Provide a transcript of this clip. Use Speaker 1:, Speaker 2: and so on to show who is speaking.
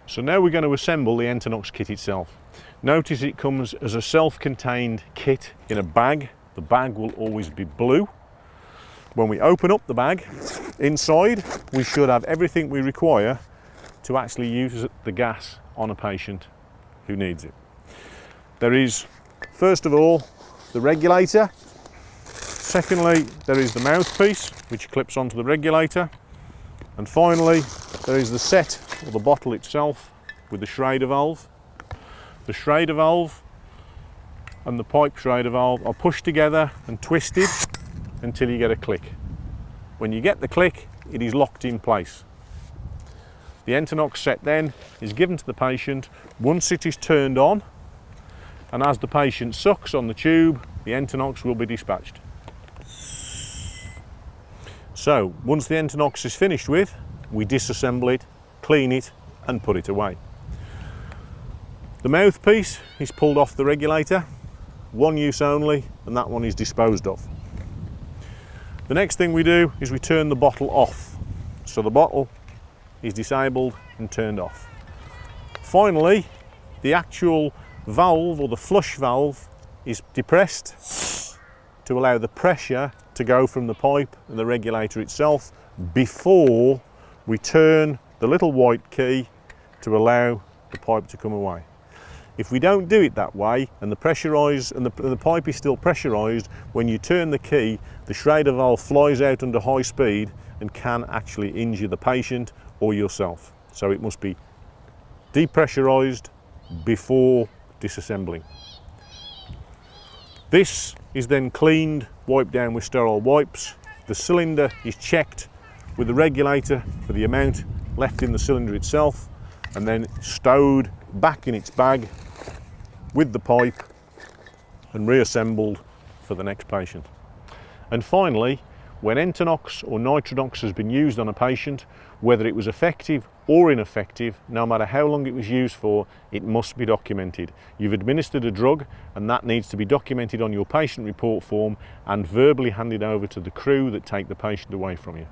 Speaker 1: So now we're going to assemble the Entonox kit itself. Notice it comes as a self-contained kit in a bag. The bag will always be blue. When we open up the bag, inside we should have everything we require to actually use the gas on a patient who needs it. There is, first of all, the regulator. Secondly, there is the mouthpiece which clips onto the regulator. And finally, there is the set, or the bottle itself, with the Schrader valve. The Schrader valve and the pipe Schrader valve are pushed together and twisted until you get a click. When you get the click, it is locked in place. The Entonox set then is given to the patient once it is turned on, and as the patient sucks on the tube, the Entonox will be dispatched. So once the Entonox is finished with, we disassemble it, clean it and put it away. The mouthpiece is pulled off the regulator, one use only, and that one is disposed of. The next thing we do is we turn the bottle off. So the bottle is disabled and turned off. Finally, the actual valve, or the flush valve, is depressed to allow the pressure to go from the pipe and the regulator itself before we turn the little white key to allow the pipe to come away. If we don't do it that way, and the pipe is still pressurized, when you turn the key, the Schrader valve flies out under high speed and can actually injure the patient or yourself. So it must be depressurized before disassembling. This is then cleaned, wiped down with sterile wipes. The cylinder is checked with the regulator for the amount left in the cylinder itself, and then stowed back in its bag with the pipe and reassembled for the next patient. And finally, when Entonox or Nitronox has been used on a patient, whether it was effective or ineffective, no matter how long it was used for, it must be documented. You've administered a drug, and that needs to be documented on your patient report form and verbally handed over to the crew that take the patient away from you.